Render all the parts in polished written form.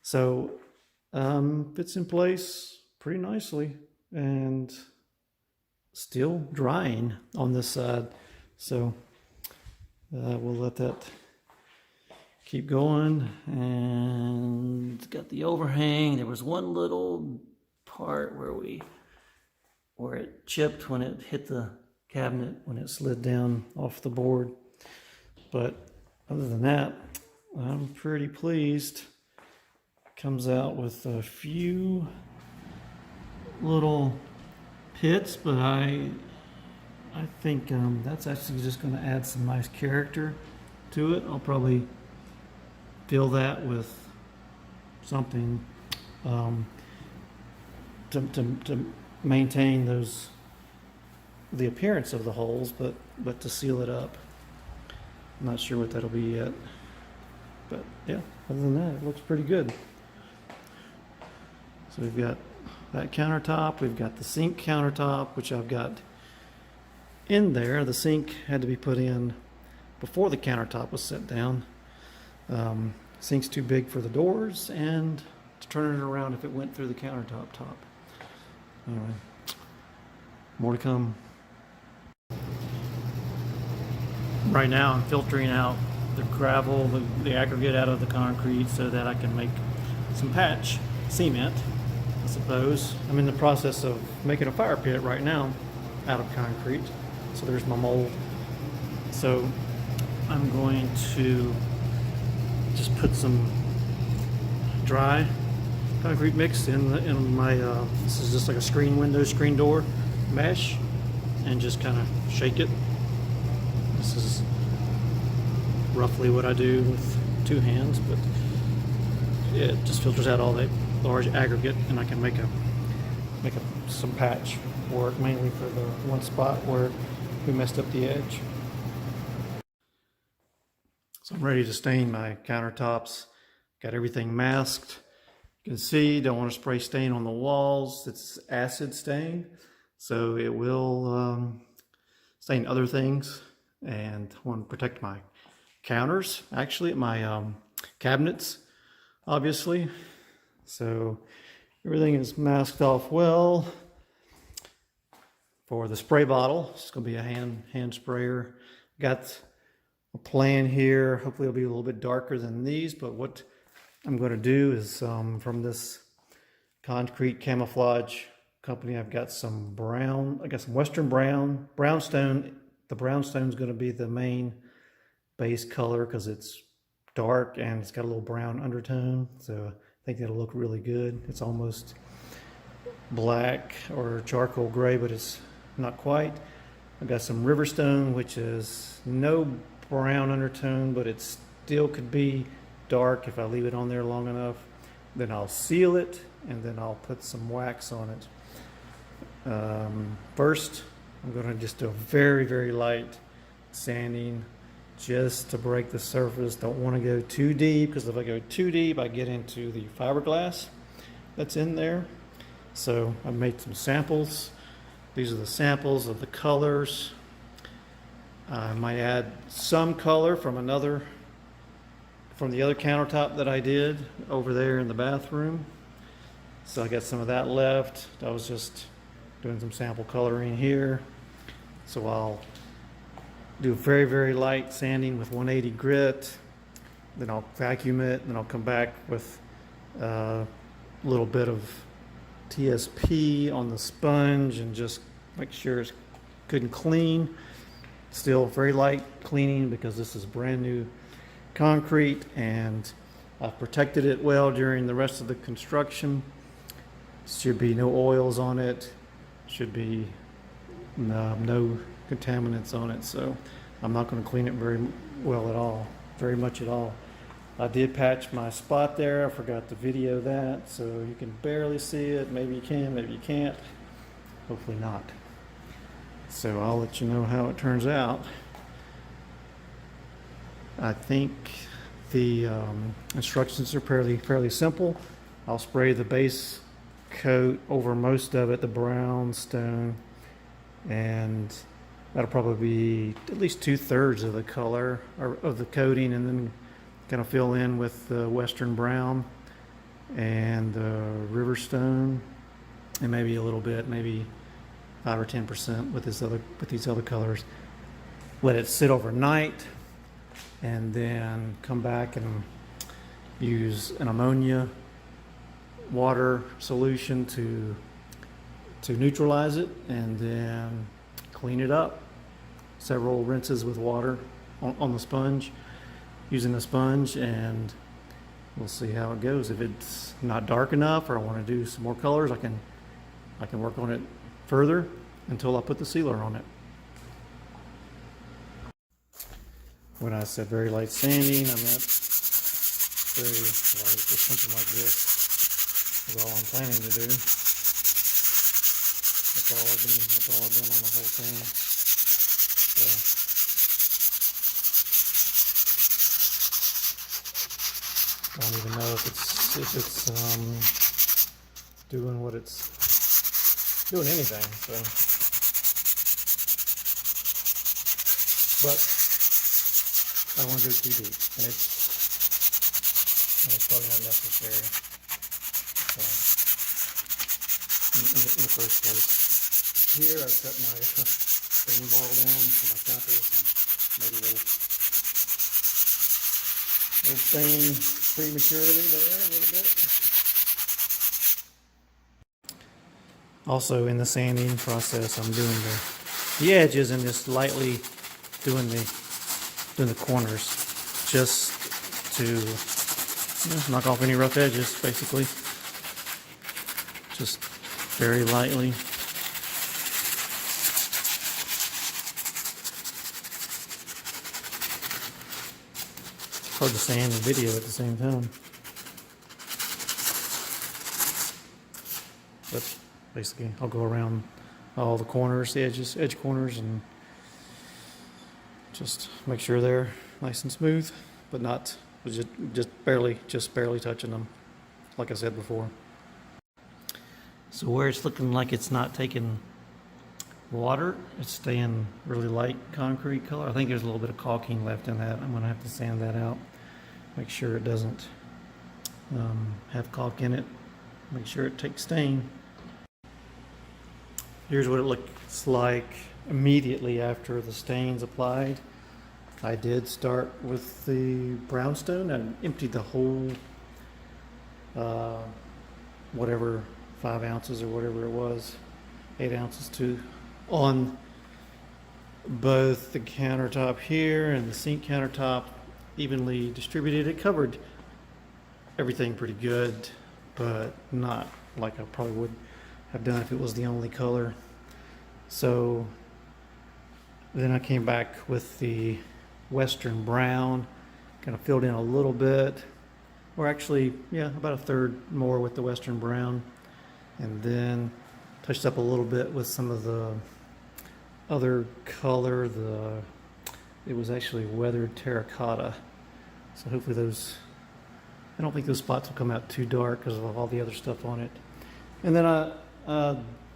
So fits in place pretty nicely and still drying on this side. So we'll let that keep going. And it's got the overhang. There was one little part where it chipped when it hit the cabinet, when it slid down off the board. But other than that, I'm pretty pleased. Comes out with a few little pits, but I think that's actually just going to add some nice character to it. I'll probably fill that with something to maintain the appearance of the holes, but to seal it up. I'm not sure what that'll be yet, but yeah, other than that, it looks pretty good. So we've got that countertop, we've got the sink countertop, which I've got in there. The sink had to be put in before the countertop was set down. Sink's too big for the doors and to turn it around if it went through the countertop top. Anyway, more to come. Right now I'm filtering out the gravel, the aggregate out of the concrete so that I can make some patch cement, I suppose. I'm in the process of making a fire pit right now out of concrete. So there's my mold. So I'm going to just put some dry concrete mix in my this is just like a screen door mesh, and just kind of shake it. This is roughly what I do with two hands, but it just filters out all that large aggregate, and I can make some patch work, mainly for the one spot where we messed up the edge. So I'm ready to stain my countertops. Got everything masked. You can see, don't want to spray stain on the walls. It's acid stain, so it will stain other things. And I want to protect my counters, actually, my cabinets, obviously. So everything is masked off well. For the spray bottle, it's going to be a hand sprayer. Got a plan here. Hopefully it'll be a little bit darker than these, but what I'm going to do is from this concrete camouflage company, I've got some brown, I got some Western brownstone. The brownstone is going to be the main base color because it's dark and it's got a little brown undertone. So I think it'll look really good. It's almost black or charcoal gray, but it's not quite. I've got some Riverstone, which is no brown undertone, but it still could be dark if I leave it on there long enough. Then I'll seal it, and then I'll put some wax on it. First, I'm going to just do a very, very light sanding just to break the surface. Don't want to go too deep, because if I go too deep, I get into the fiberglass that's in there. So I've made some samples. These are the samples of the colors. I might add some color from the other countertop that I did over there in the bathroom. So I got some of that left. I was just doing some sample coloring here. So I'll do very, very light sanding with 180 grit. Then I'll vacuum it, and then I'll come back with a little bit of TSP on the sponge and just make sure it's good and clean. Still very light cleaning because this is brand new concrete, and I've protected it well during the rest of the construction. Should be no oils on it, should be no contaminants on it, so I'm not going to clean it very well at all, very much at all. I did patch my spot there. I forgot to video that, so you can barely see it. Maybe you can, maybe you can't. Hopefully not. So I'll let you know how it turns out. I think the instructions are fairly simple. I'll spray the base coat over most of it, the brownstone, and that'll probably be at least 2/3 of the color or of the coating, and then kind of fill in with the Western brown. and the river stone, and maybe a little bit, maybe 5 or 10% with these other colors. Let it sit overnight, and then come back and use an ammonia water solution to neutralize it, and then clean it up. Several rinses with water on the sponge, using the sponge, and we'll see how it goes. If it's not dark enough, or I want to do some more colors, I can work on it further until I put the sealer on it. When I said very light sanding, I meant very light, just something like this is all I'm planning to do. That's all I've done on the whole thing. So, I don't even know if it's doing what it's doing, anything. So, but I don't want to go too deep, and it's probably not necessary. So, in the first place, here I set my stain bottle down for my counters and made a little stain prematurely there a little bit. Also, in the sanding process, I'm doing the edges and just lightly doing the corners, just to knock off any rough edges, basically. Just very lightly. Hard to sand and video at the same time. But basically, I'll go around all the corners, the edge corners, and just make sure they're nice and smooth, but not just barely touching them, like I said before. So where it's looking like it's not taking water, it's staying really light concrete color. I think there's a little bit of caulking left in that. I'm gonna have to sand that out, make sure it doesn't have caulk in it, make sure it takes stain. Here's what it looks like immediately after the stain's applied. I did start with the brownstone and emptied the whole whatever 5 ounces or whatever it was, 8 ounces on both the countertop here and the sink countertop, evenly distributed. It covered everything pretty good, but not like I probably would have done if it was the only color. So then I came back with the Western brown, kind of filled in a little bit, or actually, yeah, about a third more with the Western brown, and then touched up a little bit with some of the other color. It was actually weathered terracotta. So hopefully I don't think those spots will come out too dark because of all the other stuff on it. And then I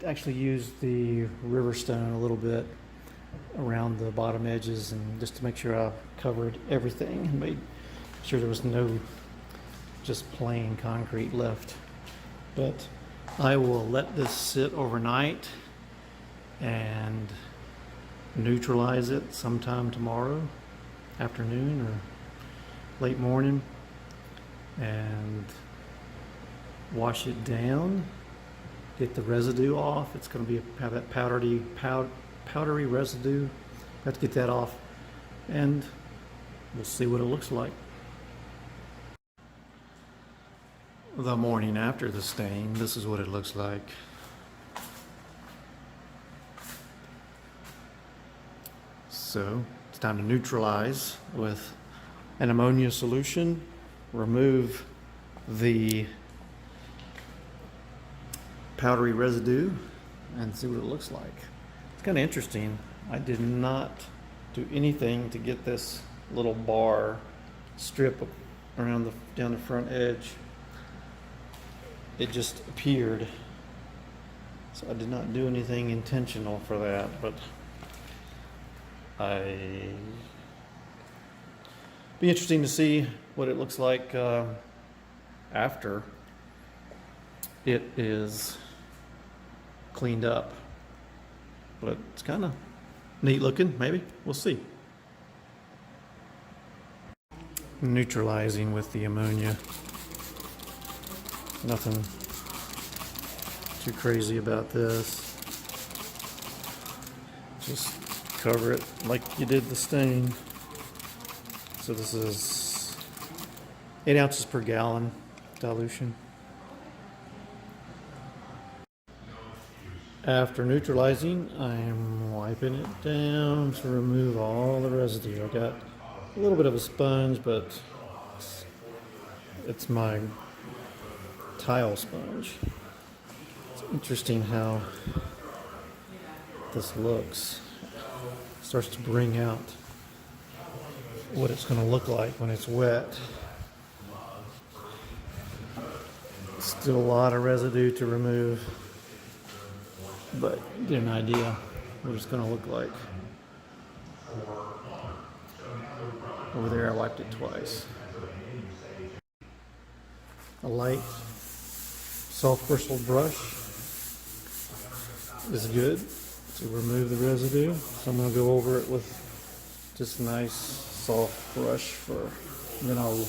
actually used the river stone a little bit around the bottom edges, and just to make sure I covered everything and made sure there was no just plain concrete left. But I will let this sit overnight and neutralize it sometime tomorrow afternoon or late morning, and wash it down, get the residue off. It's going to have that powdery residue. I have to get that off, and we'll see what it looks like. The morning after the stain, this is what it looks like. So it's time to neutralize with an ammonia solution, remove the powdery residue, and see what it looks like. It's kind of interesting. I did not do anything to get this little bar strip around down the front edge. It just appeared. So I did not do anything intentional for that, but be interesting to see what it looks like after it is cleaned up. But it's kind of neat looking, maybe. We'll see. Neutralizing with the ammonia. Nothing too crazy about this. Just cover it like you did the stain. So this is 8 ounces per gallon dilution. After neutralizing, I'm wiping it down to remove all the residue. I got a little bit of a sponge, but it's my tile sponge. It's interesting how this looks. It starts to bring out what it's going to look like when it's wet. Still a lot of residue to remove, but get an idea what it's going to look like. Over there I wiped it twice. A light soft bristled brush is good to remove the residue. So I'm going to go over it with just a nice soft brush and then I'll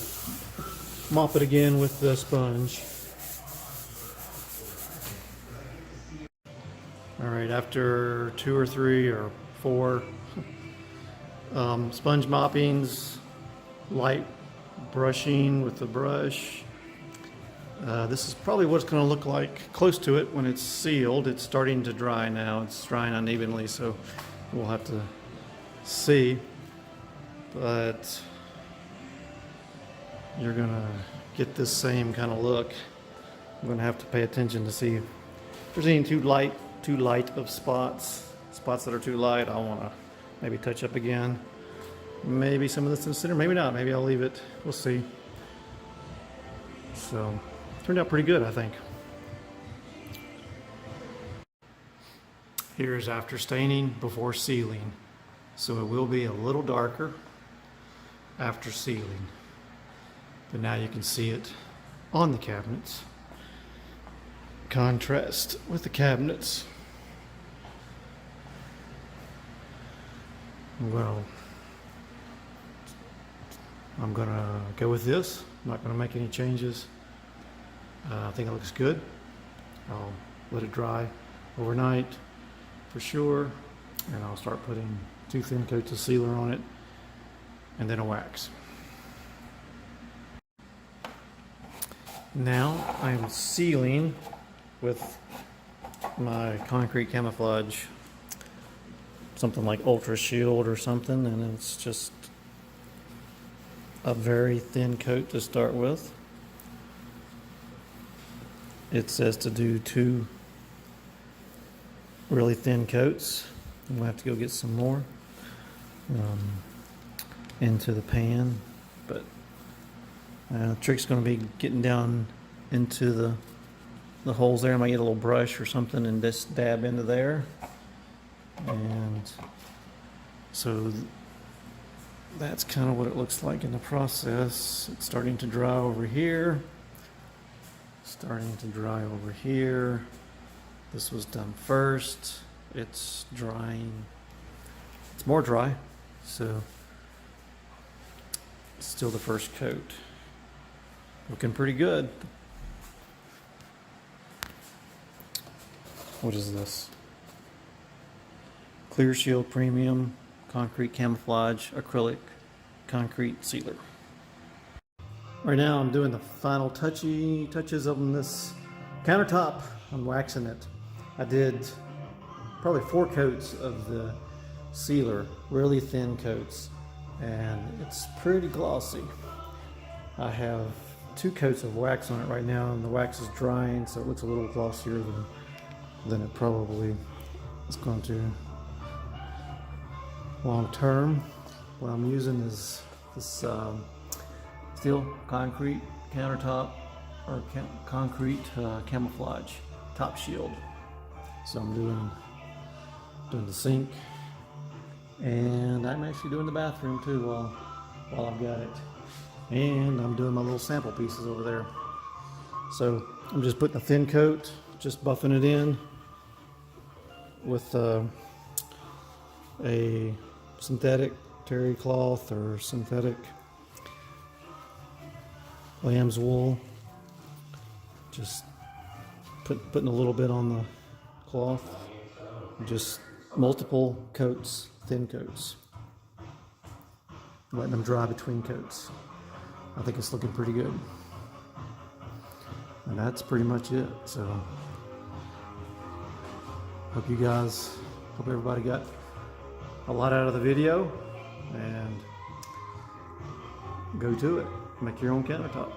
mop it again with the sponge. Alright, after 2 or 3 or 4 sponge moppings, light brushing with the brush, this is probably what it's going to look like close to it when it's sealed. It's starting to dry now. It's drying unevenly, so we'll have to see. But you're going to get this same kind of look. I'm going to have to pay attention to see if there's any too light of spots that are too light. I want to maybe touch up again. Maybe some of this in the center, maybe not. Maybe I'll leave it. We'll see. So, turned out pretty good, I think. Here's after staining, before sealing. So it will be a little darker after sealing. But now you can see it on the cabinets. Contrast with the cabinets. Well, I'm gonna go with this. I'm not gonna make any changes. I think it looks good. I'll let it dry overnight for sure, and I'll start putting 2 thin coats of sealer on it and then a wax. Now I'm sealing with my concrete camouflage, something like Ultra Shield or something, and it's just a very thin coat to start with. It says to do 2 really thin coats. We'll have to go get some more into the pan, but the trick's going to be getting down into the holes there. I might get a little brush or something and just dab into there. And so that's kind of what it looks like in the process. It's starting to dry over here. Starting to dry over here. This was done first. It's drying. It's more dry, so it's still the first coat. Looking pretty good. What is this? Clear Shield Premium Concrete Camouflage Acrylic Concrete Sealer. Right now I'm doing the final touches on this countertop. I'm waxing it. I did probably 4 coats of the sealer, really thin coats, and it's pretty glossy. I have 2 coats of wax on it right now, and the wax is drying, so it looks a little glossier than it probably is going to long term. What I'm using is this steel concrete countertop or concrete camouflage top shield. So I'm doing the sink, and I'm actually doing the bathroom too while I've got it. And I'm doing my little sample pieces over there. So I'm just putting a thin coat, just buffing it in with a synthetic terry cloth or synthetic lamb's wool. Just putting a little bit on the cloth. Just multiple coats, thin coats. Letting them dry between coats. I think it's looking pretty good. And that's pretty much it. So hope everybody got a lot out of the video, and go to it. Make your own countertop.